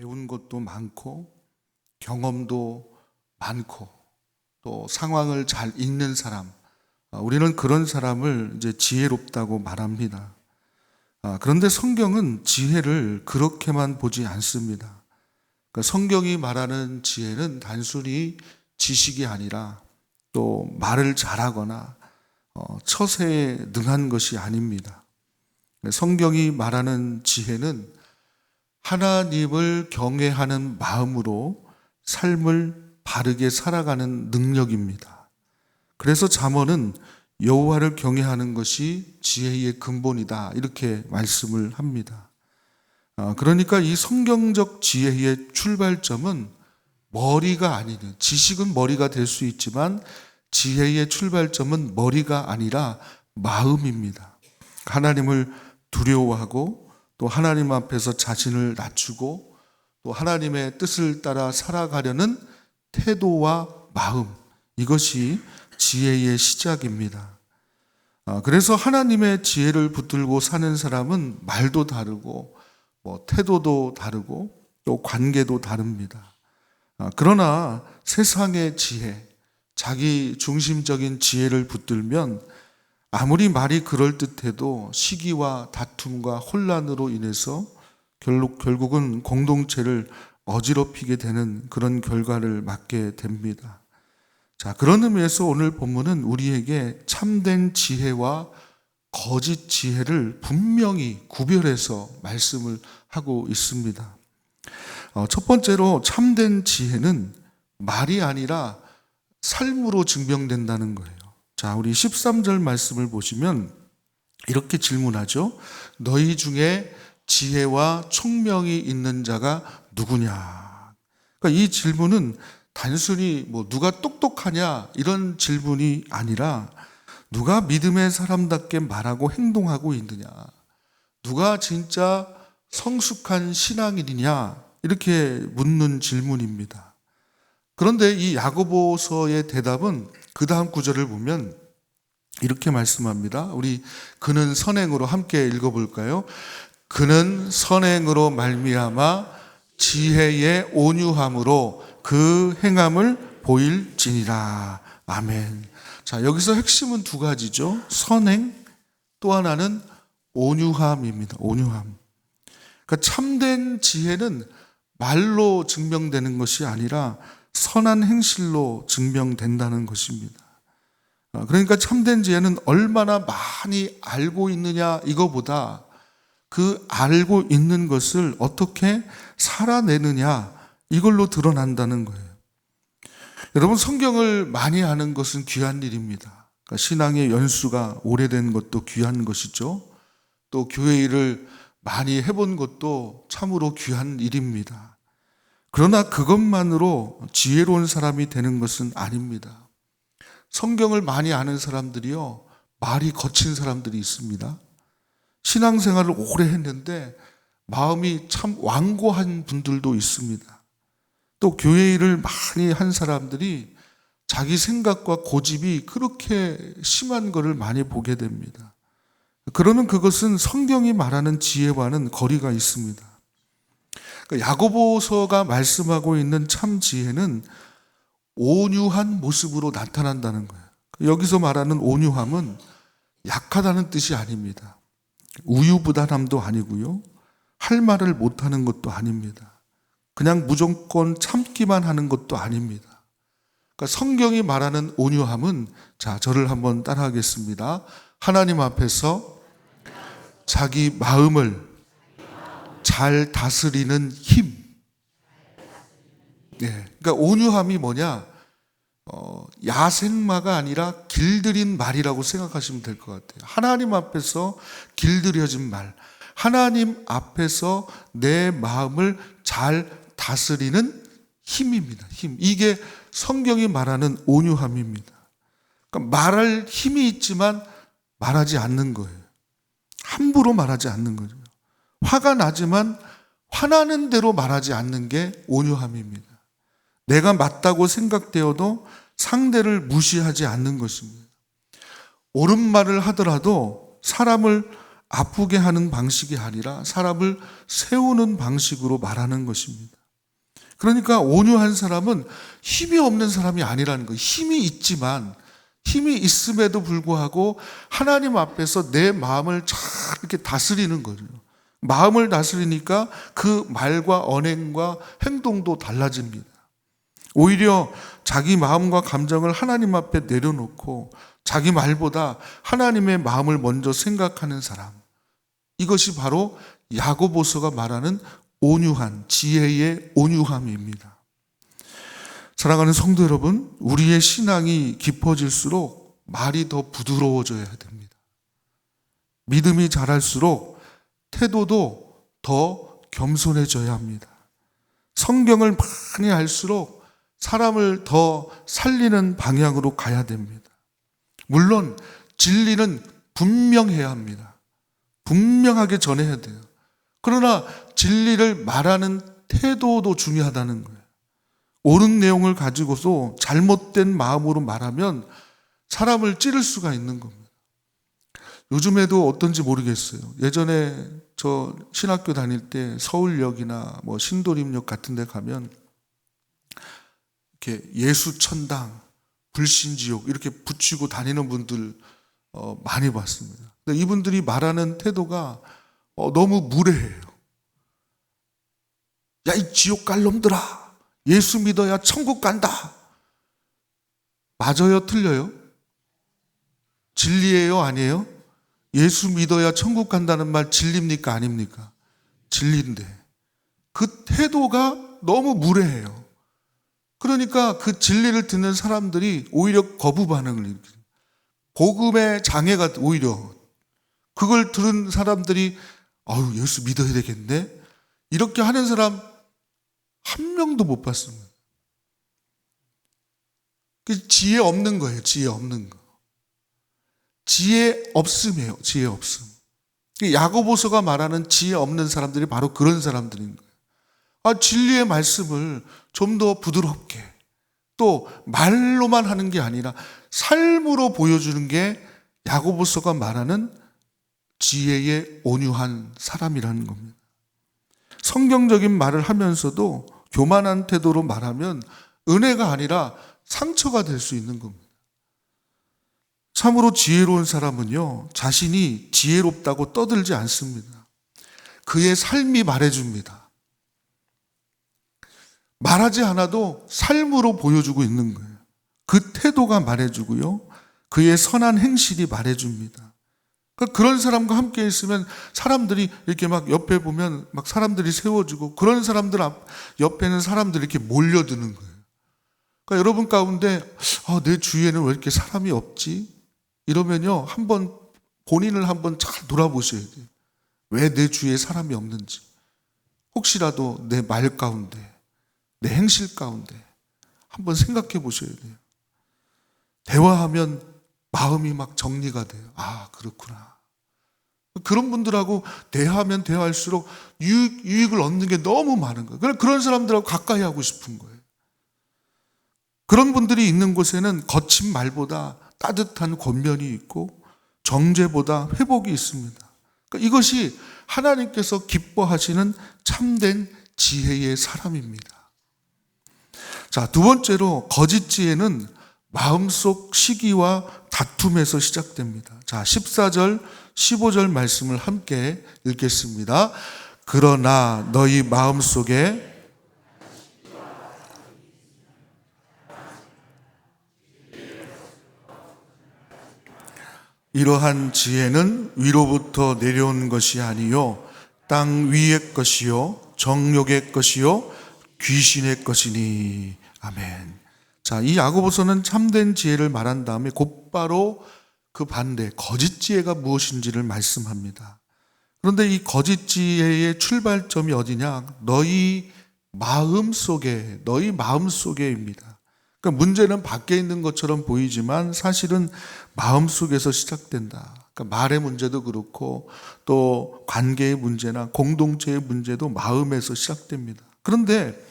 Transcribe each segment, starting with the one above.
배운 것도 많고 경험도 많고 또 상황을 잘 읽는 사람, 우리는 그런 사람을 이제 지혜롭다고 말합니다. 그런데 성경은 지혜를 그렇게만 보지 않습니다. 그러니까 성경이 말하는 지혜는 단순히 지식이 아니라 또 말을 잘하거나 처세에 능한 것이 아닙니다. 성경이 말하는 지혜는 하나님을 경외하는 마음으로 삶을 바르게 살아가는 능력입니다. 그래서 잠언은 여호와를 경외하는 것이 지혜의 근본이다, 이렇게 말씀을 합니다. 그러니까 이 성경적 지혜의 출발점은 머리가 아니는, 지식은 머리가 될 수 있지만 지혜의 출발점은 머리가 아니라 마음입니다. 하나님을 두려워하고 또 하나님 앞에서 자신을 낮추고 또 하나님의 뜻을 따라 살아가려는 태도와 마음, 이것이 지혜의 시작입니다. 그래서 하나님의 지혜를 붙들고 사는 사람은 말도 다르고 태도도 다르고 또 관계도 다릅니다. 그러나 세상의 지혜, 자기 중심적인 지혜를 붙들면 아무리 말이 그럴듯해도 시기와 다툼과 혼란으로 인해서 결국은 공동체를 어지럽히게 되는 그런 결과를 맞게 됩니다. 자, 그런 의미에서 오늘 본문은 우리에게 참된 지혜와 거짓 지혜를 분명히 구별해서 말씀을 하고 있습니다. 첫 번째로 참된 지혜는 말이 아니라 삶으로 증명된다는 거예요. 자, 우리 13절 말씀을 보시면 이렇게 질문하죠. 너희 중에 지혜와 총명이 있는 자가 누구냐? 그러니까 이 질문은 단순히 누가 똑똑하냐 이런 질문이 아니라 누가 믿음의 사람답게 말하고 행동하고 있느냐, 누가 진짜 성숙한 신앙인이냐, 이렇게 묻는 질문입니다. 그런데 이 야고보서의 대답은 그 다음 구절을 보면 이렇게 말씀합니다. 우리 그는 선행으로 함께 읽어볼까요? 그는 선행으로 말미암아 지혜의 온유함으로 그 행함을 보일지니라. 아멘. 자, 여기서 핵심은 두 가지죠. 선행, 또 하나는 온유함입니다. 온유함. 그러니까 참된 지혜는 말로 증명되는 것이 아니라 선한 행실로 증명된다는 것입니다. 그러니까 참된 지혜는 얼마나 많이 알고 있느냐 이거보다 그 알고 있는 것을 어떻게 살아내느냐 이걸로 드러난다는 거예요. 여러분, 성경을 많이 아는 것은 귀한 일입니다. 그러니까 신앙의 연수가 오래된 것도 귀한 것이죠. 또 교회 일을 많이 해본 것도 참으로 귀한 일입니다. 그러나 그것만으로 지혜로운 사람이 되는 것은 아닙니다. 성경을 많이 아는 사람들이요, 말이 거친 사람들이 있습니다. 신앙생활을 오래 했는데 마음이 참 완고한 분들도 있습니다. 또 교회 일을 많이 한 사람들이 자기 생각과 고집이 그렇게 심한 것을 많이 보게 됩니다. 그러면 그것은 성경이 말하는 지혜와는 거리가 있습니다. 야고보서가 말씀하고 있는 참 지혜는 온유한 모습으로 나타난다는 거예요. 여기서 말하는 온유함은 약하다는 뜻이 아닙니다. 우유부단함도 아니고요, 할 말을 못하는 것도 아닙니다. 그냥 무조건 참기만 하는 것도 아닙니다. 그러니까 성경이 말하는 온유함은, 자, 저를 한번 따라하겠습니다. 하나님 앞에서 자기 마음을 잘 다스리는 힘. 그러니까 온유함이 뭐냐? 야생마가 아니라 길들인 말이라고 생각하시면 될 것 같아요. 하나님 앞에서 길들여진 말, 하나님 앞에서 내 마음을 잘 다스리는 힘입니다. 힘. 이게 성경이 말하는 온유함입니다. 그러니까 말할 힘이 있지만 말하지 않는 거예요. 함부로 말하지 않는 거죠. 화가 나지만 화나는 대로 말하지 않는 게 온유함입니다. 내가 맞다고 생각되어도 상대를 무시하지 않는 것입니다. 옳은 말을 하더라도 사람을 아프게 하는 방식이 아니라 사람을 세우는 방식으로 말하는 것입니다. 그러니까 온유한 사람은 힘이 없는 사람이 아니라는 거예요. 힘이 있지만, 힘이 있음에도 불구하고 하나님 앞에서 내 마음을 잘 이렇게 다스리는 거죠. 마음을 다스리니까 그 말과 언행과 행동도 달라집니다. 오히려 자기 마음과 감정을 하나님 앞에 내려놓고 자기 말보다 하나님의 마음을 먼저 생각하는 사람, 이것이 바로 야고보서가 말하는 온유한, 지혜의 온유함입니다. 사랑하는 성도 여러분, 우리의 신앙이 깊어질수록 말이 더 부드러워져야 됩니다. 믿음이 자랄수록 태도도 더 겸손해져야 합니다. 성경을 많이 알수록 사람을 더 살리는 방향으로 가야 됩니다. 물론 진리는 분명해야 합니다. 분명하게 전해야 돼요. 그러나 진리를 말하는 태도도 중요하다는 거예요. 옳은 내용을 가지고서 잘못된 마음으로 말하면 사람을 찌를 수가 있는 겁니다. 요즘에도 어떤지 모르겠어요. 예전에 저 신학교 다닐 때 서울역이나 뭐 신도림역 같은 데 가면 이렇게 예수천당, 불신지옥 이렇게 붙이고 다니는 분들 많이 봤습니다. 근데 이분들이 말하는 태도가 너무 무례해요. 야, 이 지옥 갈 놈들아, 예수 믿어야 천국 간다. 맞아요, 틀려요? 진리예요, 아니에요? 예수 믿어야 천국 간다는 말 진리입니까, 아닙니까? 진리인데 그 태도가 너무 무례해요. 그러니까 그 진리를 듣는 사람들이 오히려 거부 반응을 일으켜요. 복음의 장애가 오히려, 그걸 들은 사람들이 아유, 예수 믿어야 되겠네, 이렇게 하는 사람 한 명도 못 봤습니다. 그 지혜 없는 거예요. 지혜 없는 거. 지혜 없음이에요. 지혜 없음. 야고보서가 말하는 지혜 없는 사람들이 바로 그런 사람들인 거예요. 진리의 말씀을 좀 더 부드럽게, 또 말로만 하는 게 아니라 삶으로 보여주는 게 야고보서가 말하는 지혜의 온유한 사람이라는 겁니다. 성경적인 말을 하면서도 교만한 태도로 말하면 은혜가 아니라 상처가 될 수 있는 겁니다. 참으로 지혜로운 사람은요, 자신이 지혜롭다고 떠들지 않습니다. 그의 삶이 말해줍니다. 말하지 않아도 삶으로 보여주고 있는 거예요. 그 태도가 말해주고요, 그의 선한 행실이 말해줍니다. 그런 사람과 함께 있으면 사람들이 이렇게 막 옆에 보면 막 사람들이 세워지고, 그런 사람들 옆에는 사람들이 이렇게 몰려드는 거예요. 그러니까 여러분 가운데 내 주위에는 왜 이렇게 사람이 없지? 이러면요, 본인을 한번 잘 돌아보셔야 돼요. 왜 내 주위에 사람이 없는지. 혹시라도 내 말 가운데, 내 행실 가운데 한번 생각해 보셔야 돼요. 대화하면 마음이 막 정리가 돼요. 그렇구나. 그런 분들하고 대화하면 대화할수록 유익을 얻는 게 너무 많은 거예요. 그런 사람들하고 가까이 하고 싶은 거예요. 그런 분들이 있는 곳에는 거친 말보다 따뜻한 권면이 있고 정죄보다 회복이 있습니다. 그러니까 이것이 하나님께서 기뻐하시는 참된 지혜의 사람입니다. 자, 두 번째로 거짓 지혜는 마음속 시기와 다툼에서 시작됩니다. 자, 14절, 15절 말씀을 함께 읽겠습니다. 그러나 너희 마음속에 이러한 지혜는 위로부터 내려온 것이 아니요 땅 위의 것이요 정욕의 것이요 귀신의 것이니. 아멘. 자, 이 야고보서는 참된 지혜를 말한 다음에 곧바로 그 반대 거짓 지혜가 무엇인지를 말씀합니다. 그런데 이 거짓 지혜의 출발점이 어디냐? 너희 마음속에입니다. 그러니까 문제는 밖에 있는 것처럼 보이지만 사실은 마음속에서 시작된다. 그러니까 말의 문제도 그렇고 또 관계의 문제나 공동체의 문제도 마음에서 시작됩니다. 그런데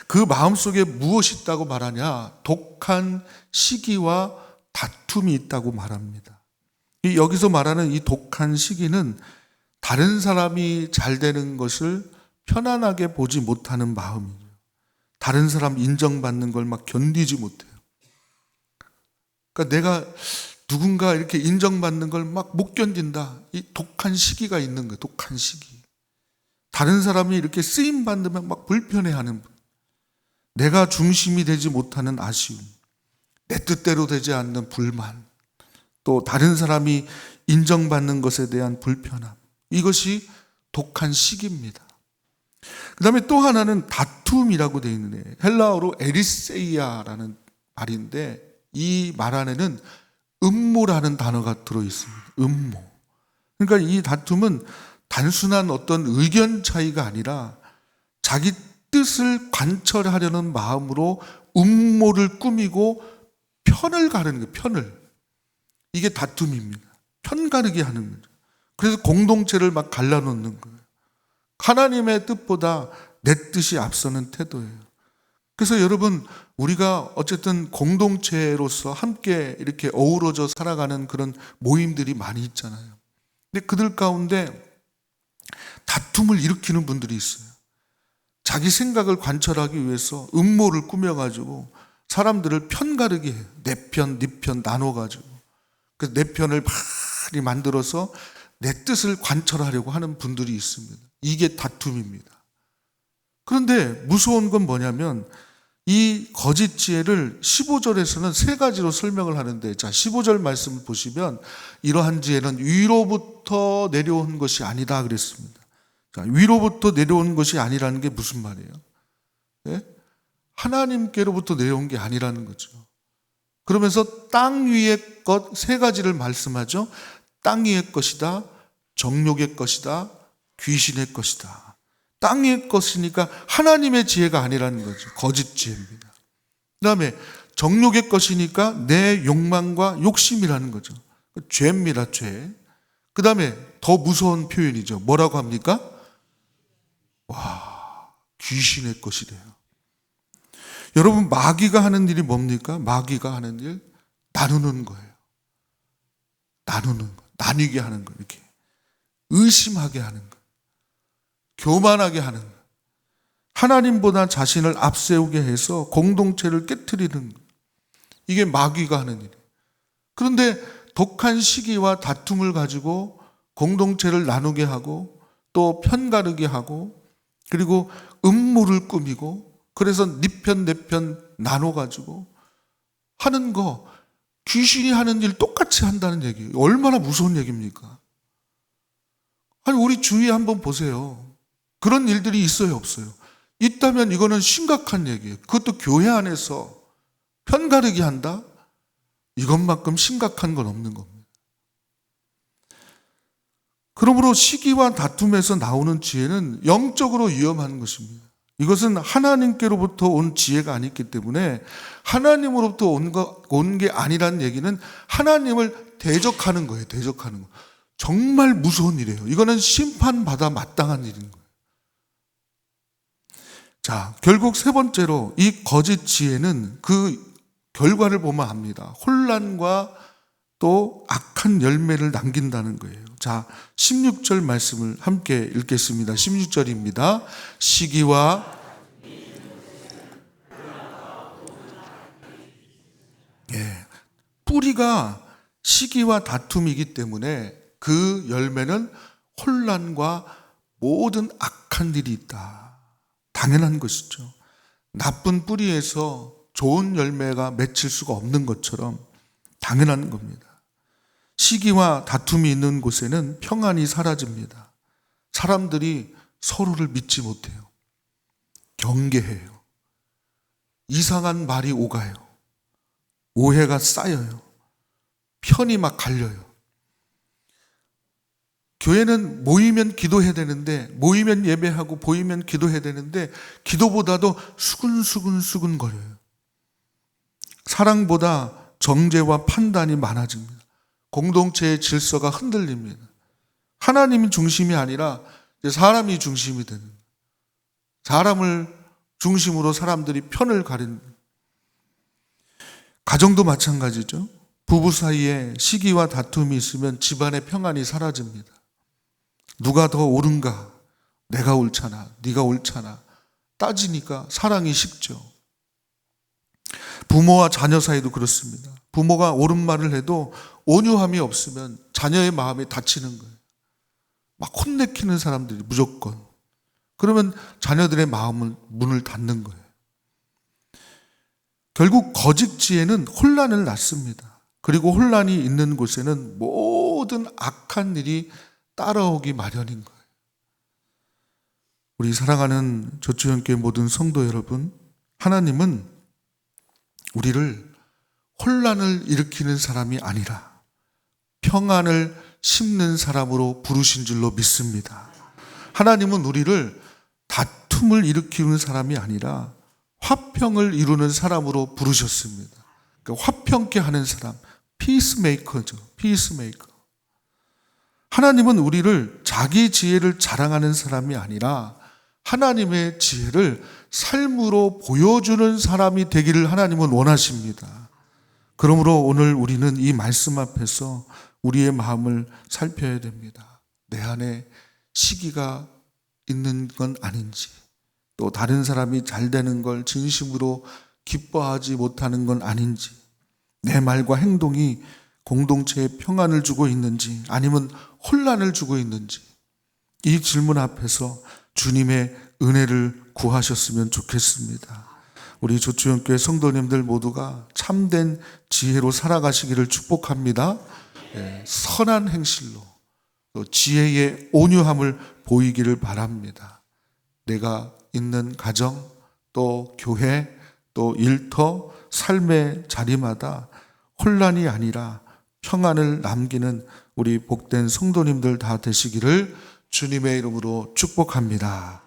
그 마음속에 무엇이 있다고 말하냐? 독한 시기와 다툼이 있다고 말합니다. 여기서 말하는 이 독한 시기는 다른 사람이 잘 되는 것을 편안하게 보지 못하는 마음이에요. 다른 사람 인정받는 걸 막 견디지 못해요. 그러니까 내가 누군가 이렇게 인정받는 걸 막 못 견딘다. 이 독한 시기가 있는 거예요. 독한 시기. 다른 사람이 이렇게 쓰임 받으면 막 불편해하는 분. 내가 중심이 되지 못하는 아쉬움. 내 뜻대로 되지 않는 불만. 또 다른 사람이 인정받는 것에 대한 불편함. 이것이 독한 시기입니다. 그 다음에 또 하나는 다툼이라고 되어 있는 애. 헬라어로 에리세이아라는 말인데 이 말 안에는 음모라는 단어가 들어있습니다. 음모. 그러니까 이 다툼은 단순한 어떤 의견 차이가 아니라 자기 뜻을 관철하려는 마음으로 음모를 꾸미고 편을 가르는 거예요. 편을. 이게 다툼입니다. 편 가르게 하는 거죠. 그래서 공동체를 막 갈라놓는 거예요. 하나님의 뜻보다 내 뜻이 앞서는 태도예요. 그래서 여러분, 우리가 어쨌든 공동체로서 함께 이렇게 어우러져 살아가는 그런 모임들이 많이 있잖아요. 근데 그들 가운데 다툼을 일으키는 분들이 있어요. 자기 생각을 관철하기 위해서 음모를 꾸며가지고 사람들을 편 가르게 해요. 내 편, 네 편 나눠가지고. 그래서 내 편을 많이 만들어서 내 뜻을 관철하려고 하는 분들이 있습니다. 이게 다툼입니다. 그런데 무서운 건 뭐냐면 이 거짓 지혜를 15절에서는 세 가지로 설명을 하는데, 자, 15절 말씀을 보시면 이러한 지혜는 위로부터 내려온 것이 아니다 그랬습니다. 자, 위로부터 내려온 것이 아니라는 게 무슨 말이에요? 네? 하나님께로부터 내려온 게 아니라는 거죠. 그러면서 땅 위의 것 세 가지를 말씀하죠. 땅 위의 것이다, 정욕의 것이다, 귀신의 것이다. 땅 위의 것이니까 하나님의 지혜가 아니라는 거죠. 거짓 지혜입니다. 그 다음에 정욕의 것이니까 내 욕망과 욕심이라는 거죠. 죄입니다, 죄. 그 다음에 더 무서운 표현이죠. 뭐라고 합니까? 와, 귀신의 것이래요. 여러분, 마귀가 하는 일이 뭡니까? 마귀가 하는 일, 나누는 거예요. 나누는 거, 나뉘게 하는 거, 이렇게 의심하게 하는 거, 교만하게 하는 거, 하나님보다 자신을 앞세우게 해서 공동체를 깨트리는 거. 이게 마귀가 하는 일이에요. 그런데 독한 시기와 다툼을 가지고 공동체를 나누게 하고 또 편가르게 하고 그리고 음모를 꾸미고 그래서 네 편 내 편 나눠가지고 하는 거, 귀신이 하는 일 똑같이 한다는 얘기예요. 얼마나 무서운 얘기입니까? 아니, 우리 주위에 한번 보세요. 그런 일들이 있어요, 없어요? 있다면 이거는 심각한 얘기예요. 그것도 교회 안에서 편가르기 한다? 이것만큼 심각한 건 없는 겁니다. 그러므로 시기와 다툼에서 나오는 지혜는 영적으로 위험한 것입니다. 이것은 하나님께로부터 온 지혜가 아니기 때문에 하나님으로부터 온 게 아니라는 얘기는 하나님을 대적하는 거예요. 대적하는 거. 정말 무서운 일이에요. 이거는 심판받아 마땅한 일인 거예요. 자, 결국 세 번째로 이 거짓 지혜는 그 결과를 보면 압니다. 혼란과 또 악한 열매를 남긴다는 거예요. 자, 16절 말씀을 함께 읽겠습니다. 16절입니다. 시기와 뿌리가 시기와 다툼이기 때문에 그 열매는 혼란과 모든 악한 일이 있다. 당연한 것이죠. 나쁜 뿌리에서 좋은 열매가 맺힐 수가 없는 것처럼 당연한 겁니다. 시기와 다툼이 있는 곳에는 평안이 사라집니다. 사람들이 서로를 믿지 못해요. 경계해요. 이상한 말이 오가요. 오해가 쌓여요. 편이 막 갈려요. 교회는 모이면 기도해야 되는데, 모이면 예배하고 보이면 기도해야 되는데 기도보다도 수근수근 거려요. 사랑보다 정죄와 판단이 많아집니다. 공동체의 질서가 흔들립니다. 하나님이 중심이 아니라 사람이 중심이 되는, 사람을 중심으로 사람들이 편을 가리는. 가정도 마찬가지죠. 부부 사이에 시기와 다툼이 있으면 집안의 평안이 사라집니다. 누가 더 옳은가? 내가 옳잖아, 네가 옳잖아 따지니까 사랑이 식죠. 부모와 자녀 사이도 그렇습니다. 부모가 옳은 말을 해도 온유함이 없으면 자녀의 마음이 다치는 거예요. 막 혼내키는 사람들이 무조건. 그러면 자녀들의 마음은 문을 닫는 거예요. 결국 거짓 지혜는 혼란을 낳습니다. 그리고 혼란이 있는 곳에는 모든 악한 일이 따라오기 마련인 거예요. 우리 사랑하는 조치현교회 모든 성도 여러분, 하나님은 우리를 혼란을 일으키는 사람이 아니라 평안을 심는 사람으로 부르신 줄로 믿습니다. 하나님은 우리를 다툼을 일으키는 사람이 아니라 화평을 이루는 사람으로 부르셨습니다. 그러니까 화평케 하는 사람, 피스메이커죠. 피스메이커. 하나님은 우리를 자기 지혜를 자랑하는 사람이 아니라 하나님의 지혜를 삶으로 보여주는 사람이 되기를 하나님은 원하십니다. 그러므로 오늘 우리는 이 말씀 앞에서 우리의 마음을 살펴야 됩니다. 내 안에 시기가 있는 건 아닌지, 또 다른 사람이 잘 되는 걸 진심으로 기뻐하지 못하는 건 아닌지, 내 말과 행동이 공동체에 평안을 주고 있는지 아니면 혼란을 주고 있는지, 이 질문 앞에서 주님의 은혜를 구하셨으면 좋겠습니다. 우리 조추현교회 성도님들 모두가 참된 지혜로 살아가시기를 축복합니다. 선한 행실로 또 지혜의 온유함을 보이기를 바랍니다. 내가 있는 가정, 또 교회, 또 일터, 삶의 자리마다 혼란이 아니라 평안을 남기는 우리 복된 성도님들 다 되시기를 주님의 이름으로 축복합니다.